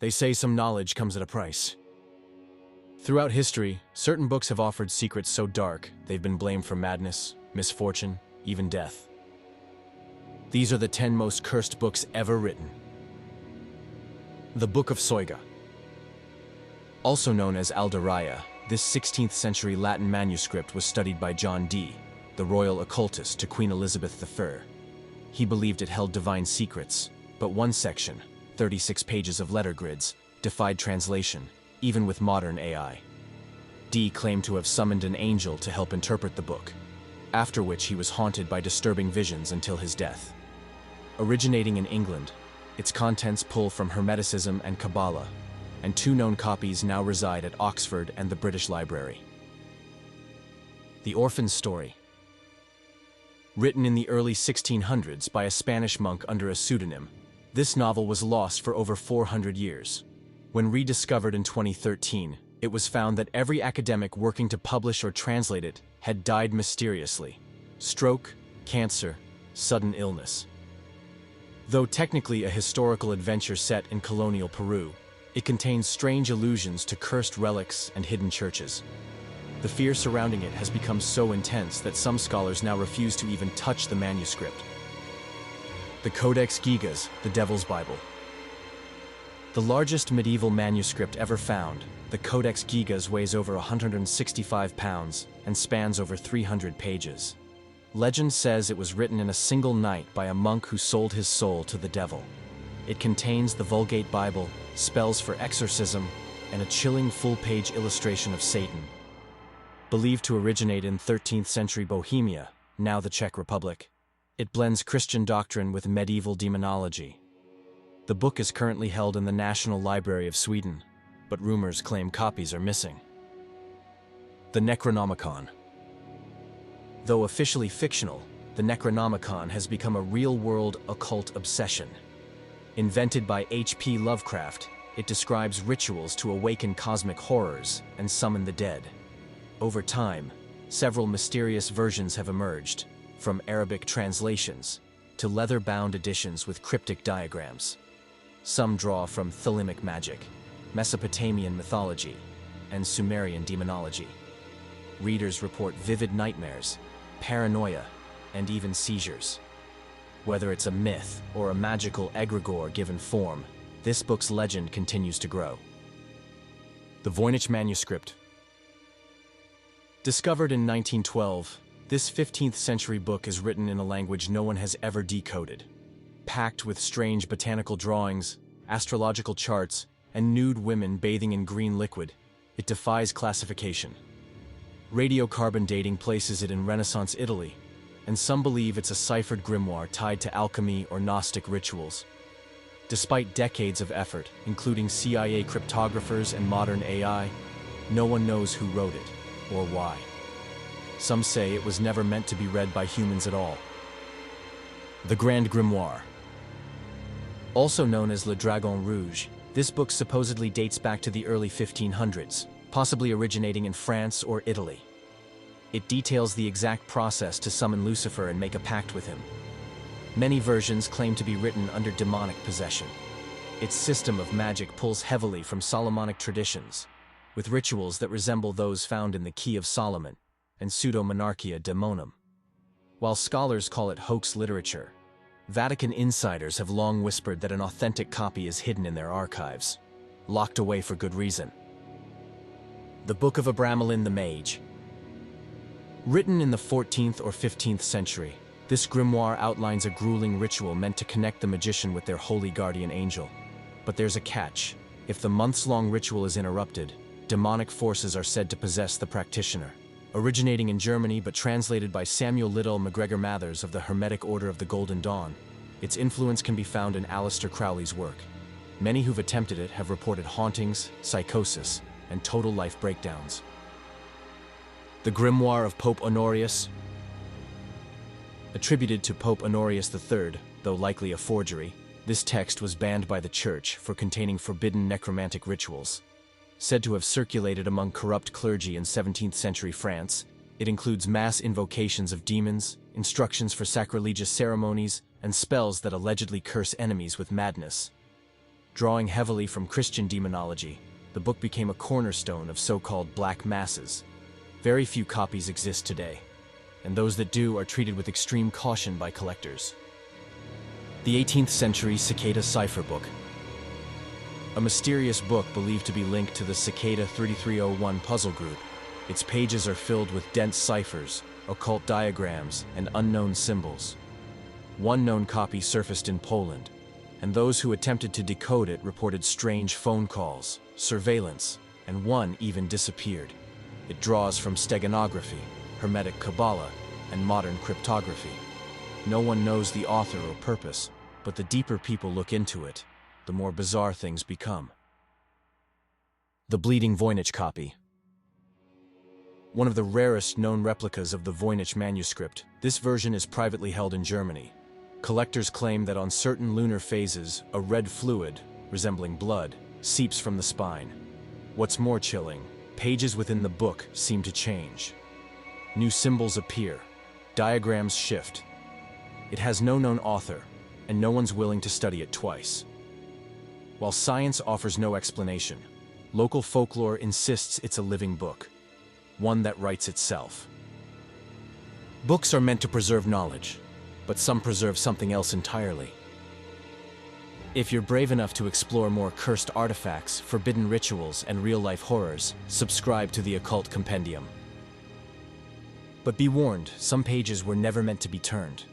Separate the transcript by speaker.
Speaker 1: They say some knowledge comes at a price. Throughout history, certain books have offered secrets so dark they've been blamed for madness, misfortune, even death. These are the 10 most cursed books ever written. The Book of Soyga. Also known as Aldaraya, this 16th century Latin manuscript was studied by John Dee, the royal occultist to Queen Elizabeth I. He believed it held divine secrets, but one section, 36 pages of letter grids, defied translation, even with modern AI. Dee claimed to have summoned an angel to help interpret the book, after which he was haunted by disturbing visions until his death. Originating in England, its contents pull from Hermeticism and Kabbalah, and 2 known copies now reside at Oxford and the British Library. The Orphan's Story. Written in the early 1600s by a Spanish monk under a pseudonym, this novel was lost for over 400 years. When rediscovered in 2013, it was found that every academic working to publish or translate it had died mysteriously. Stroke, cancer, sudden illness. Though technically a historical adventure set in colonial Peru, it contains strange allusions to cursed relics and hidden churches. The fear surrounding it has become so intense that some scholars now refuse to even touch the manuscript. The Codex Gigas, the Devil's Bible. The largest medieval manuscript ever found, the Codex Gigas weighs over 165 pounds and spans over 300 pages. Legend says it was written in a single night by a monk who sold his soul to the devil. It contains the Vulgate Bible, spells for exorcism, and a chilling full-page illustration of Satan. Believed to originate in 13th century Bohemia, now the Czech Republic, it blends Christian doctrine with medieval demonology. The book is currently held in the National Library of Sweden, but rumors claim copies are missing. The Necronomicon. Though officially fictional, the Necronomicon has become a real-world occult obsession. Invented by H.P. Lovecraft, it describes rituals to awaken cosmic horrors and summon the dead. Over time, several mysterious versions have emerged, from Arabic translations to leather-bound editions with cryptic diagrams. Some draw from Thelemic magic, Mesopotamian mythology, and Sumerian demonology. Readers report vivid nightmares, paranoia, and even seizures. Whether it's a myth or a magical egregore given form, this book's legend continues to grow. The Voynich Manuscript. Discovered in 1912, this 15th century book is written in a language no one has ever decoded. Packed with strange botanical drawings, astrological charts, and nude women bathing in green liquid, it defies classification. Radiocarbon dating places it in Renaissance Italy, and some believe it's a ciphered grimoire tied to alchemy or Gnostic rituals. Despite decades of effort, including CIA cryptographers and modern AI, no one knows who wrote it or why. Some say it was never meant to be read by humans at all. The Grand Grimoire. Also known as Le Dragon Rouge, this book supposedly dates back to the early 1500s, possibly originating in France or Italy. It details the exact process to summon Lucifer and make a pact with him. Many versions claim to be written under demonic possession. Its system of magic pulls heavily from Solomonic traditions, with rituals that resemble those found in the Key of Solomon and Pseudo-Monarchia Daemonum. While scholars call it hoax literature, Vatican insiders have long whispered that an authentic copy is hidden in their archives, locked away for good reason. The Book of Abramelin the Mage. Written in the 14th or 15th century, this grimoire outlines a grueling ritual meant to connect the magician with their holy guardian angel. But there's a catch. If the months-long ritual is interrupted, demonic forces are said to possess the practitioner. Originating in Germany but translated by Samuel Liddell MacGregor Mathers of the Hermetic Order of the Golden Dawn, its influence can be found in Aleister Crowley's work. Many who've attempted it have reported hauntings, psychosis, and total life breakdowns. The Grimoire of Pope Honorius. Attributed to Pope Honorius III, though likely a forgery, this text was banned by the Church for containing forbidden necromantic rituals. Said to have circulated among corrupt clergy in 17th century France, it includes mass invocations of demons, instructions for sacrilegious ceremonies, and spells that allegedly curse enemies with madness. Drawing heavily from Christian demonology, the book became a cornerstone of so-called black masses. Very few copies exist today, and those that do are treated with extreme caution by collectors. The 18th century Cicada Cipher Book. A mysterious book believed to be linked to the Cicada 3301 puzzle group. Its pages are filled with dense ciphers, occult diagrams, and unknown symbols. One known copy surfaced in Poland, and those who attempted to decode it reported strange phone calls, surveillance, and one even disappeared. It draws from steganography, Hermetic Kabbalah, and modern cryptography. No one knows the author or purpose, but the deeper people look into it, the more bizarre things become. The Bleeding Voynich Copy. One of the rarest known replicas of the Voynich Manuscript, this version is privately held in Germany. Collectors claim that on certain lunar phases, a red fluid, resembling blood, seeps from the spine. What's more chilling, pages within the book seem to change. New symbols appear, diagrams shift. It has no known author, and no one's willing to study it twice. While science offers no explanation, local folklore insists it's a living book, one that writes itself. Books are meant to preserve knowledge, but some preserve something else entirely. If you're brave enough to explore more cursed artifacts, forbidden rituals, and real-life horrors, subscribe to the Occult Compendium. But be warned, some pages were never meant to be turned.